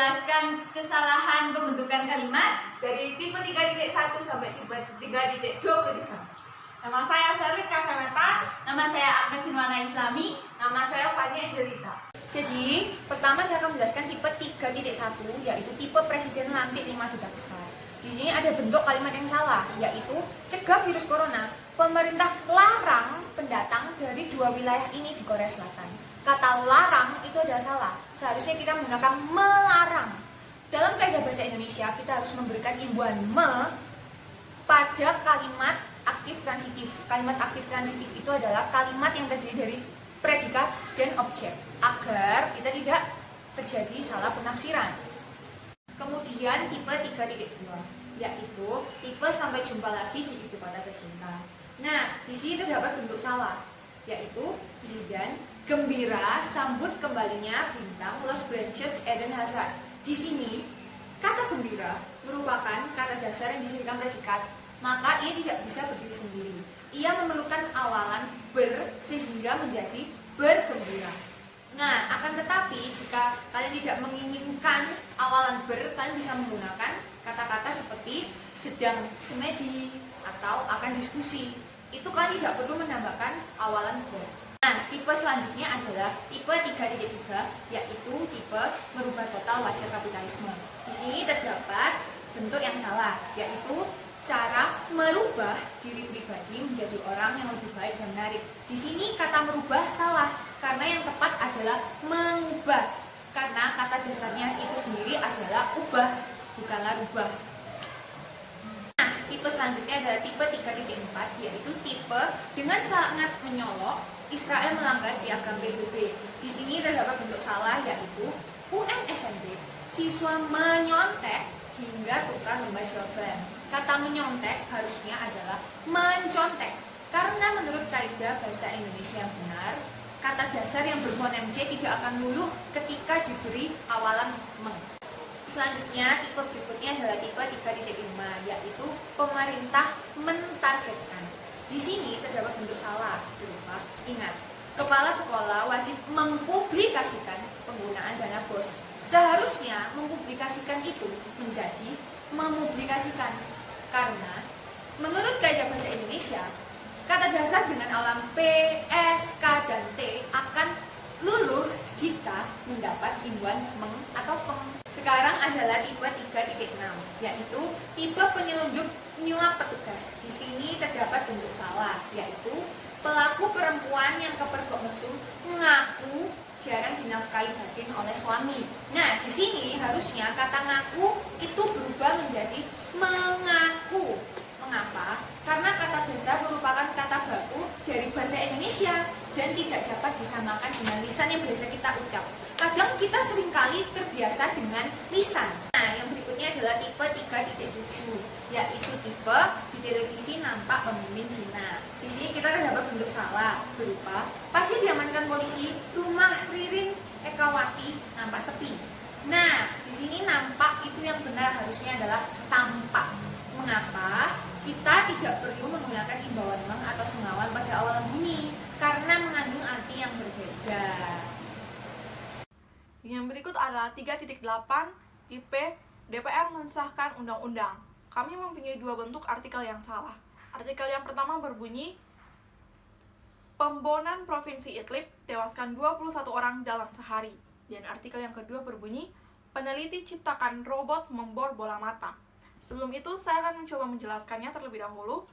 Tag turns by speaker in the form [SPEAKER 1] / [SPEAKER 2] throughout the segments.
[SPEAKER 1] menjelaskan kesalahan pembentukan kalimat
[SPEAKER 2] dari tipe 3.1 sampai tipe 3.23.
[SPEAKER 3] Nama saya Selika Semeta.
[SPEAKER 1] Nama saya Agnes Nurwana Islami.
[SPEAKER 2] Nama saya Fania Angelita.
[SPEAKER 4] Jadi, pertama saya akan menjelaskan tipe 3.1, yaitu tipe presiden lantik 5 duta besar. Di sini ada bentuk kalimat yang salah, yaitu cegah virus corona. Pemerintah larang pendatang dari 2 wilayah ini di Korea Selatan. Kata larang itu adalah salah. Seharusnya kita menggunakan melarang. Dalam kaidah bahasa Indonesia, kita harus memberikan imbuhan me pada kalimat aktif transitif. Kalimat aktif transitif itu adalah kalimat yang terdiri dari predikat dan objek, agar kita tidak terjadi salah penafsiran. Kemudian tipe 3.2, yaitu tipe sampai jumpa lagi di ibu kota tercinta. Nah, di sini terdapat bentuk salah, yaitu Zidane gembira sambut kembalinya bintang Los Branches Eden Hazard. Di sini kata gembira merupakan kata dasar yang dijadikan predikat, maka ia tidak bisa berdiri sendiri. Ia memerlukan awalan ber sehingga menjadi bergembira. Nah, akan tetapi jika kalian tidak menginginkan awalan ber, kalian bisa menggunakan kata-kata seperti sedang semedi atau akan diskusi. Itu kalian tidak perlu menambahkan awalan ber. Nah, tipe selanjutnya adalah tipe 3.3, yaitu tipe merubah total wajar kapitalisme. Di sini terdapat bentuk yang salah, yaitu cara merubah diri pribadi menjadi orang yang lebih baik dan menarik. Di sini kata merubah salah, karena yang tepat adalah mengubah. Karena kata dasarnya itu sendiri adalah ubah, bukanlah rubah. Nah, tipe selanjutnya adalah tipe 3.4, yaitu tipe dengan sangat menyolok Israel melanggar piagam PBB. Di sini terdapat bentuk salah, yaitu UNSMB siswa menyontek hingga tukar lembar jawaban. Kata menyontek harusnya adalah mencontek, karena menurut kaidah bahasa Indonesia yang benar, kata dasar yang berfonem C tidak akan luluh ketika diberi awalan meng. Selanjutnya, tipe berikutnya adalah tipe 3.5, yaitu pemerintah mentargetkan. Di sini terdapat bentuk salah berupa, ingat, kepala sekolah wajib mempublikasikan penggunaan dana BOS. Seharusnya mempublikasikan itu menjadi memublikasikan, karena menurut kaidah bahasa Indonesia, kata dasar dengan awalan P, S, K, dan T akan luluh jika mendapat imbuhan meng atau peng. Sekarang adalah tipe 3.6, yaitu tipe penyelundup nyuap petugas. Di sini terdapat bentuk salah, yaitu pelaku perempuan yang kepergok mesum mengaku jarang dinafkahi batin oleh suami. Nah, di sini harusnya kata ngaku itu berubah menjadi mengaku. Mengapa? Karena kata dasar merupakan kata baku dari bahasa Indonesia dan tidak dapat disamakan dengan lisan yang biasa kita ucap. Kadang kita seringkali terbiasa dengan lisan. Nah, yang berikutnya adalah tipe 3.7, yaitu tipe di televisi nampak pemimpin Cina. Di sini kita terdapat bentuk salah berupa pasien diamankan polisi, rumah Ririn Ekawati nampak sepi. Nah, di sini nampak itu yang benar harusnya adalah tampak. Mengapa? Kita tidak perlu menggunakan imbauan meng atau sengawan pada awalan bunyi karena mengandung arti yang berbeda.
[SPEAKER 3] Yang berikut adalah 3.8, tipe DPR mensahkan undang-undang. Kami mempunyai 2 bentuk artikel yang salah. Artikel yang pertama berbunyi, Pembonan Provinsi Idlib tewaskan 21 orang dalam sehari. Dan artikel yang kedua berbunyi, peneliti ciptakan robot membor bola mata. Sebelum itu, saya akan mencoba menjelaskannya terlebih dahulu.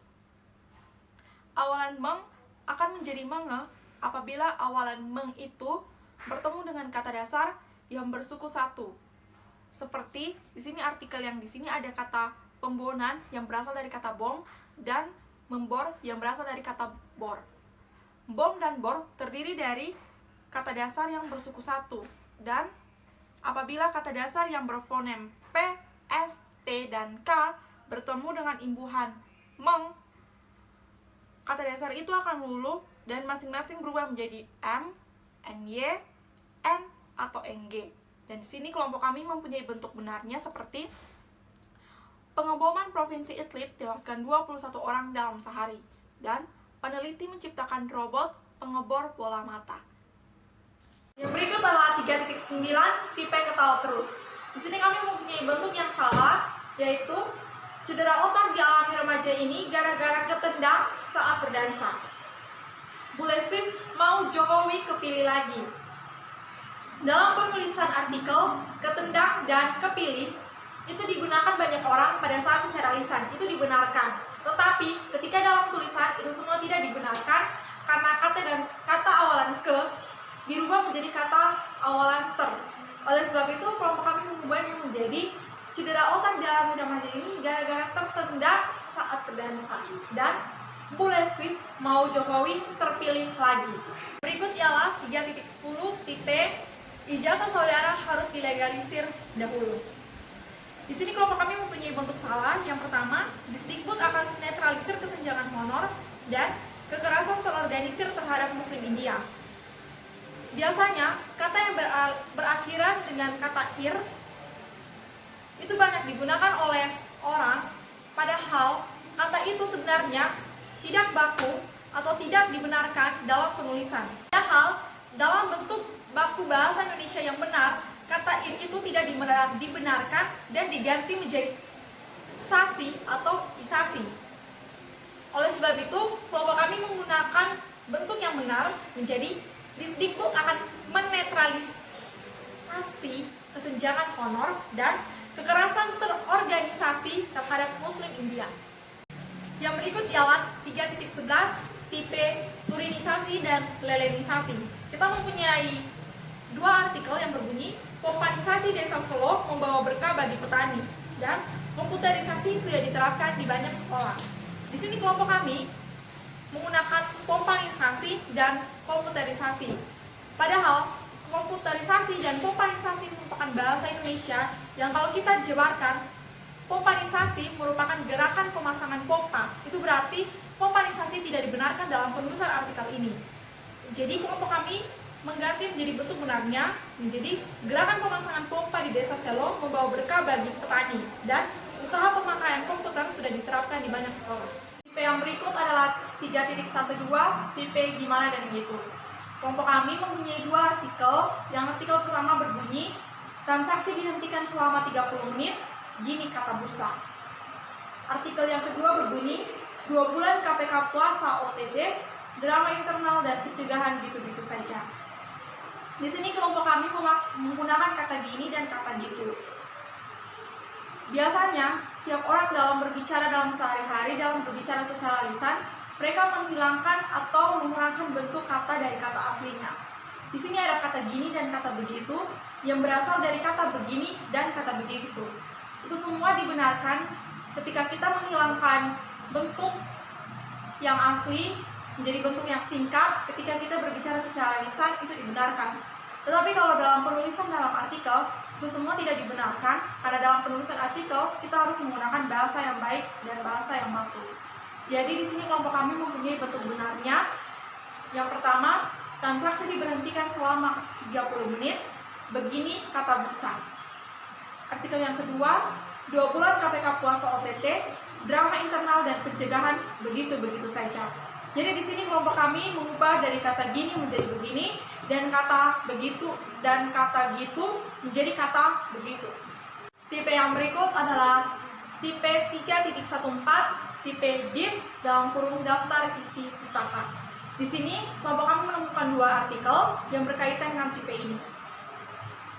[SPEAKER 3] Awalan meng akan menjadi menge apabila awalan meng itu bertemu dengan kata dasar yang bersuku satu. Seperti di sini artikel yang di sini ada kata pembonan yang berasal dari kata bom dan membor yang berasal dari kata bor. Bom dan bor terdiri dari kata dasar yang bersuku satu, dan apabila kata dasar yang berfonem P, S, T, dan K bertemu dengan imbuhan meng, kata dasar itu akan luluh dan masing-masing berubah menjadi M, NY, N, atau NG. Dan di sini kelompok kami mempunyai bentuk benarnya seperti pengeboman Provinsi Idlib tewaskan 21 orang dalam sehari, dan peneliti menciptakan robot pengebor bola mata.
[SPEAKER 2] Yang berikut adalah 3.9, tipe ketawa terus.
[SPEAKER 3] Di sini kami mempunyai bentuk yang salah, yaitu cedera otak dialami remaja ini gara-gara ketendang saat berdansa. Bule Swiss mau Jokowi kepilih lagi. Dalam penulisan artikel, ketendang dan kepilih itu digunakan banyak orang pada saat secara lisan, itu dibenarkan. Tetapi ketika dalam tulisan itu semua tidak digunakan karena kata awalan ke dirubah menjadi kata awalan ter. Oleh sebab itu, kelompok kami mengubahnya menjadi cedera otak dialami remaja ini gara-gara tertendang saat berdansa. Dan Bule Swiss mau Jokowi terpilih lagi. Berikut ialah 3.10 tipe ijazah saudara harus dilegalisir dahulu. Di sini kelompok kami mempunyai bentuk salah. Yang pertama, Disdikbud akan netralisir kesenjangan honor dan kekerasan terorganisir terhadap Muslim India. Biasanya, kata yang berakhiran dengan kata ir itu banyak digunakan oleh orang, padahal kata itu sebenarnya tidak baku atau tidak dibenarkan dalam penulisan. Padahal, dalam bentuk baku bahasa Indonesia yang benar, kata ir itu tidak dibenarkan dan diganti menjadi sasi atau isasi. Oleh sebab itu, kelompok kami menggunakan bentuk yang benar menjadi Disdikbud akan menetralisasi kesenjangan honor dan kekerasan terorganisasi terhadap Muslim India. Yang berikut ialah 3.11 tipe turinisasi dan lelenisasi. Kita mempunyai dua artikel yang berbunyi Pompanisasi Desa Solo membawa berkah bagi petani dan komputerisasi sudah diterapkan di banyak sekolah. Di sini kelompok kami menggunakan pompanisasi dan komputerisasi. Padahal komputerisasi dan pompanisasi merupakan bahasa Indonesia yang kalau kita jabarkan, pompanisasi merupakan gerakan pemasangan pompa. Itu berarti pompanisasi tidak dibenarkan dalam penulisan artikel ini. Jadi kelompok kami mengganti menjadi bentuk benarnya menjadi gerakan pemasangan pompa di Desa Selo membawa berkah bagi petani dan usaha pemakaian komputer sudah diterapkan di banyak sekolah. Tipe yang berikut adalah 3.12 tipe gimana dan gitu. Kelompok kami mempunyai dua artikel. Yang artikel pertama berbunyi transaksi dihentikan selama 30 menit, gini kata bursa. Artikel yang kedua berbunyi 2 bulan KPK puasa OTT, drama internal dan pencegahan gitu-gitu saja. Di sini kelompok kami menggunakan kata gini dan kata gitu. Biasanya, setiap orang dalam berbicara dalam sehari-hari, dalam berbicara secara lisan, mereka menghilangkan atau mengurangkan bentuk kata dari kata aslinya. Di sini ada kata gini dan kata begitu, yang berasal dari kata begini dan kata begitu. Itu semua dibenarkan ketika kita menghilangkan bentuk yang asli menjadi bentuk yang singkat. Ketika kita berbicara secara lisan, itu dibenarkan. Tetapi kalau dalam penulisan dalam artikel, itu semua tidak dibenarkan, karena dalam penulisan artikel kita harus menggunakan bahasa yang baik dan bahasa yang baku. Jadi di sini kelompok kami mempunyai bentuk benarnya. Yang pertama, transaksi diberhentikan selama 30 menit, begini kata bursa. Artikel yang kedua, 2 bulan KPK puasa OTT, drama internal dan pencegahan begitu-begitu saja. Jadi di sini kelompok kami mengubah dari kata gini menjadi begini, dan kata begitu dan kata gitu menjadi kata begitu. Tipe yang berikut adalah tipe 3.14, tipe DIP dalam kurung daftar isi pustaka. Di sini kelompok kami menemukan dua artikel yang berkaitan dengan tipe ini.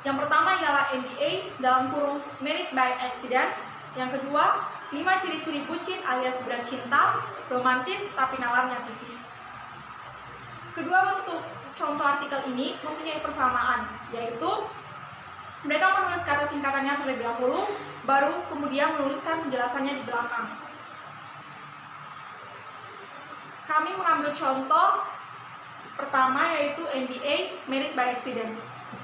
[SPEAKER 3] Yang pertama ialah MBA dalam kurung Merit by Accident. Yang kedua, 5 ciri-ciri bucin alias budak cinta, romantis tapi nalarnya tipis. Kedua bentuk contoh artikel ini mempunyai persamaan, yaitu mereka menulis kata singkatannya terlebih dahulu, baru kemudian menuliskan penjelasannya di belakang. Kami mengambil contoh pertama yaitu MBA, Merit by Accident.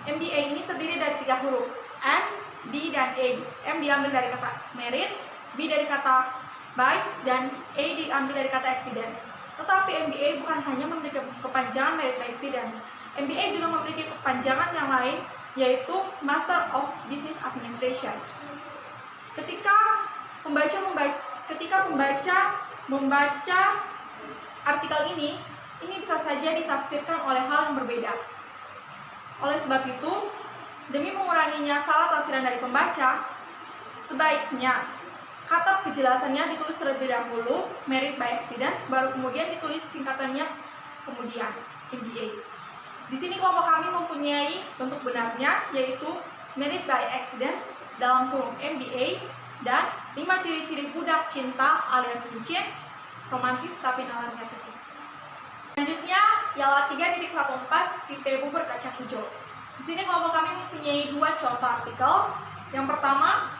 [SPEAKER 3] MBA ini terdiri dari 3 huruf, M, B, dan A. M diambil dari kata merit, B dari kata by, dan A diambil dari kata accident. Tetapi MBA bukan hanya memiliki kepanjangan merit by accident. MBA juga memiliki kepanjangan yang lain, yaitu Master of Business Administration. Ketika membaca artikel ini bisa saja ditafsirkan oleh hal yang berbeda. Oleh sebab itu, Demi menguranginya salah tafsiran dari pembaca, sebaiknya kata kejelasannya ditulis terlebih dahulu, merit by accident, baru kemudian ditulis singkatannya kemudian, MBA. Di sini kelompok kami mempunyai bentuk benarnya, yaitu merit by accident dalam kurung MBA dan 5 ciri-ciri budak cinta alias bucin, romantis tapi nalarnya tipis. Selanjutnya ialah 3.14 tipe bubur kacang hijau. Di sini kelompok kami mempunyai 2 contoh artikel. Yang pertama,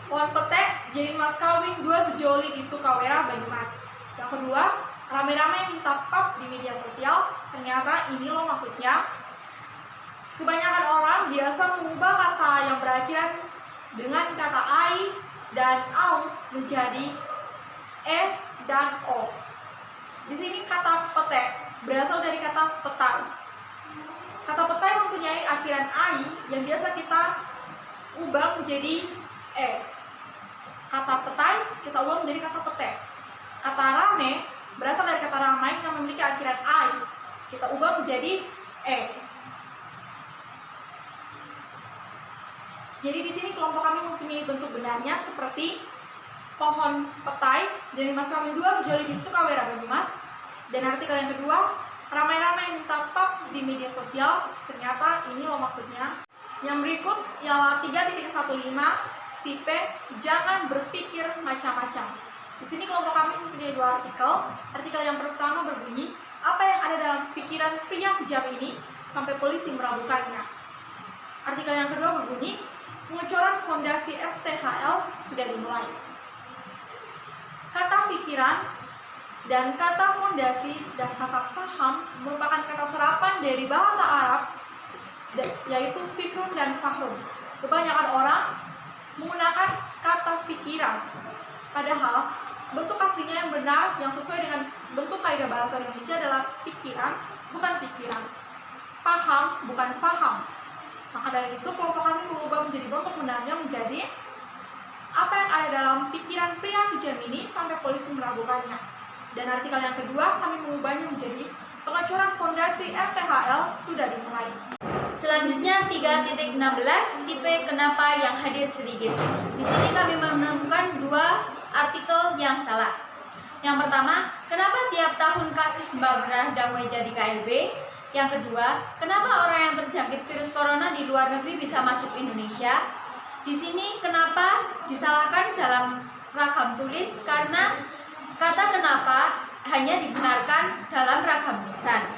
[SPEAKER 3] pohon petek jadi mas kawin 2 sejoli di Sukawera, Banyumas. Yang kedua, rame-rame minta pap di media sosial. Ternyata ini loh maksudnya. Kebanyakan orang biasa mengubah kata yang berakhiran dengan kata ai dan au menjadi e dan o. Di sini kata petek berasal dari kata petai. Kata petai mempunyai akhiran ai yang biasa kita ubah menjadi e. Kata petai kita ubah menjadi kata petek. Kata rame berasal dari kata ramai yang memiliki akhiran ai. Kita ubah menjadi e. Jadi di sini kelompok kami mempunyai bentuk benarnya seperti pohon petai jadi mas kawin 2 sejoli di Sukawera, Banyumas. Dan artikel yang kedua, ramai-ramai minta pap di media sosial. Ternyata ini loh maksudnya. Yang berikut ialah 3.15 tipe jangan berpikir macam-macam. Di sini kelompok kami mempunyai 2 artikel. Artikel yang pertama berbunyi, apa yang ada dalam pikiran pria kejam ini sampai polisi meragukannya. Artikel yang kedua berbunyi, pengecoran fondasi FTHL sudah dimulai. Kata pikiran dan kata fondasi dan kata paham merupakan kata serapan dari bahasa Arab, yaitu fikrun dan fahrun. Kebanyakan orang menggunakan kata pikiran, padahal bentuk aslinya yang benar yang sesuai dengan bentuk kaidah bahasa Indonesia adalah pikiran, bukan pikiran. Paham, bukan paham. Maka dari itu kelompok kami mengubah menjadi bentuk benarnya menjadi apa yang ada dalam pikiran pria kejam ini sampai polisi meragukannya. Dan artikel yang kedua kami mengubahnya menjadi pengecoran fondasi RTHL sudah dimulai.
[SPEAKER 1] Selanjutnya 3.16 tipe kenapa yang hadir sedikit. Di sini kami menemukan 2 artikel yang salah. Yang pertama, kenapa tiap tahun kasus Mbak Berah Damai jadi KLB? Yang kedua, kenapa orang yang terjangkit virus corona di luar negeri bisa masuk Indonesia? Di sini kenapa disalahkan dalam ragam tulis karena kata kenapa hanya dibenarkan dalam ragam lisan.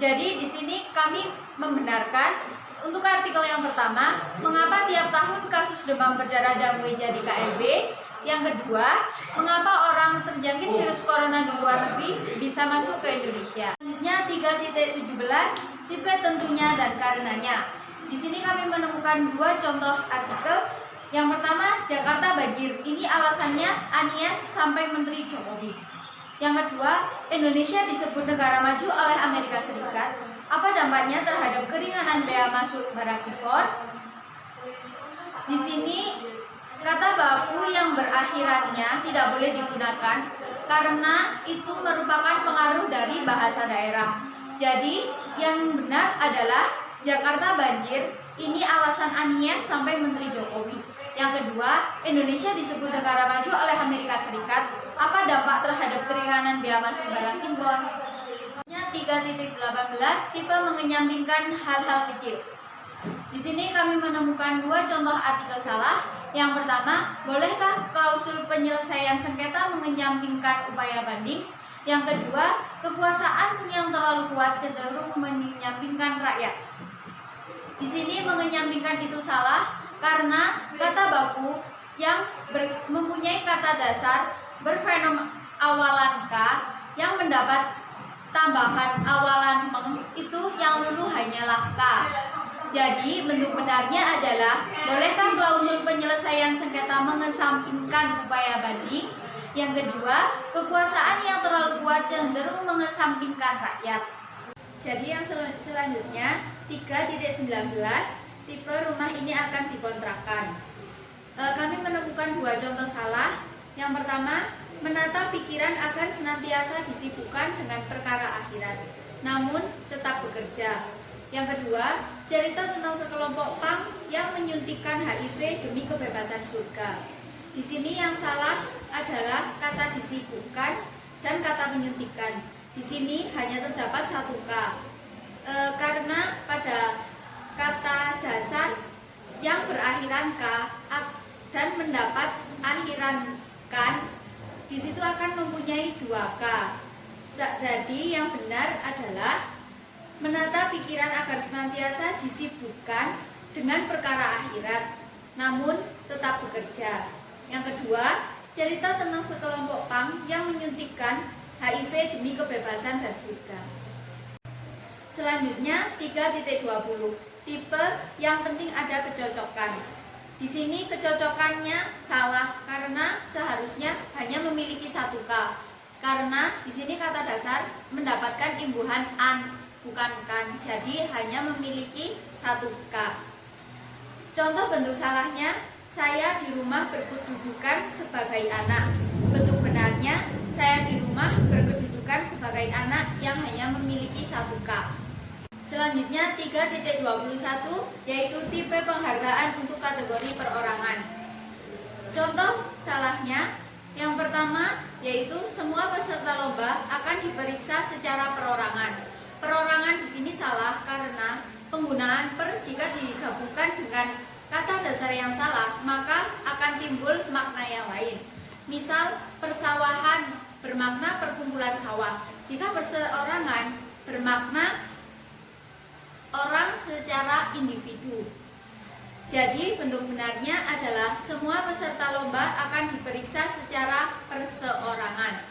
[SPEAKER 1] Jadi di sini kami membenarkan untuk artikel yang pertama, mengapa tiap tahun kasus demam berdarah damai jadi KLB? Yang kedua, mengapa orang terjangkit virus corona di luar negeri bisa masuk ke Indonesia? Selanjutnya 3.17 tipe tentunya dan karenanya. Di sini kami menemukan 2 contoh artikel. Yang pertama, Jakarta banjir. Ini alasannya Anies sampai Menteri Jokowi. Yang kedua, Indonesia disebut negara maju oleh Amerika Serikat. Apa dampaknya terhadap keringanan bea masuk barang impor? Di sini kata baku yang berakhirannya tidak boleh digunakan karena itu merupakan pengaruh dari bahasa daerah. Jadi yang benar adalah Jakarta banjir, ini alasan Anies sampai Menteri Jokowi. Yang kedua, Indonesia disebut negara maju oleh Amerika Serikat. Apa dampak terhadap keringanan bea masuk barang impor? 3.18 tipe mengenyampingkan hal-hal kecil. Di sini kami menemukan 2 contoh artikel salah. Yang pertama, bolehkah klausul penyelesaian sengketa mengenyampingkan upaya banding? Yang kedua, kekuasaan yang terlalu kuat cenderung menyampingkan rakyat. Di sini mengenyampingkan itu salah karena kata baku yang mempunyai kata dasar berfenomen awalan k yang mendapat tambahan awalan meng itu yang luluh hanyalah k. Jadi bentuk benarnya adalah bolehkah klausul penyelesaian sengketa mengesampingkan upaya banding? Yang kedua, kekuasaan yang terlalu kuat cenderung mengesampingkan rakyat. Jadi yang selanjutnya 3.19 tipe rumah ini akan dikontrakkan. Kami menemukan 2 contoh salah. Yang pertama, menata pikiran agar senantiasa disibukkan dengan perkara akhirat, namun tetap bekerja. Yang kedua, cerita tentang sekelompok punk yang menyuntikkan HIV demi kebebasan surga. Di sini yang salah adalah kata disibukkan dan kata menyuntikkan. Di sini hanya terdapat satu K. Karena pada kata dasar yang berakhiran K dan mendapat akhiran kan, di situ akan mempunyai 2 K. Jadi yang benar adalah menata pikiran agar senantiasa disibukkan dengan perkara akhirat, namun tetap bekerja. Yang kedua, cerita tentang sekelompok punk yang menyuntikkan HIV demi kebebasan dan surga. Selanjutnya 3.20, tipe yang penting ada kecocokan. Di sini kecocokannya salah karena seharusnya hanya memiliki 1 K. Karena di sini kata dasar mendapatkan imbuhan an, bukan kan. Jadi hanya memiliki 1 K. Contoh bentuk salahnya, saya di rumah berkedudukan sebagai anak. Bentuk benarnya, saya di rumah berkedudukan sebagai anak yang hanya memiliki 1 K. Selanjutnya 3.21, yaitu tipe penghargaan untuk kategori perorangan. Contoh salahnya, yang pertama yaitu semua peserta lomba akan diperiksa secara perorangan. Perorangan di sini salah karena penggunaan per jika digabungkan dengan kata dasar yang salah, maka akan timbul makna yang lain. Misal, persawahan bermakna perkumpulan sawah. Jika perseorangan bermakna orang secara individu. Jadi bentuk benarnya adalah semua peserta lomba akan diperiksa secara perseorangan.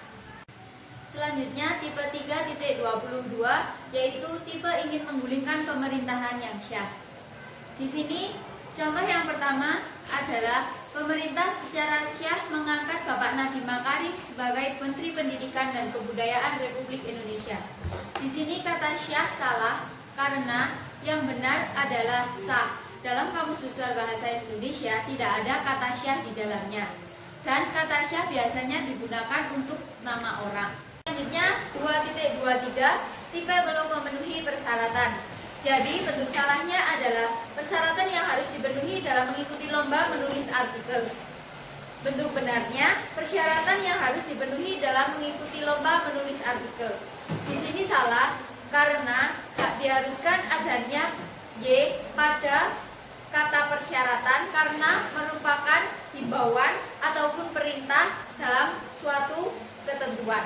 [SPEAKER 1] Selanjutnya tipe 3.22, yaitu tipe ingin menggulingkan pemerintahan yang syah. Di sini contoh yang pertama adalah pemerintah secara syah mengangkat Bapak Nadiem Makarim sebagai Menteri Pendidikan dan Kebudayaan Republik Indonesia. Di sini kata syah salah karena yang benar adalah sah. Dalam Kamus Besar Bahasa Indonesia tidak ada kata syah di dalamnya. Dan kata syah biasanya digunakan untuk nama orang. Selanjutnya 2.23, tipe belum memenuhi persyaratan. Jadi bentuk salahnya adalah persyaratan yang harus dipenuhi dalam mengikuti lomba menulis artikel. Bentuk benarnya, persyaratan yang harus dipenuhi dalam mengikuti lomba menulis artikel. Di sini salah karena diharuskan adanya Y pada kata persyaratan karena merupakan himbauan ataupun perintah dalam suatu ketentuan.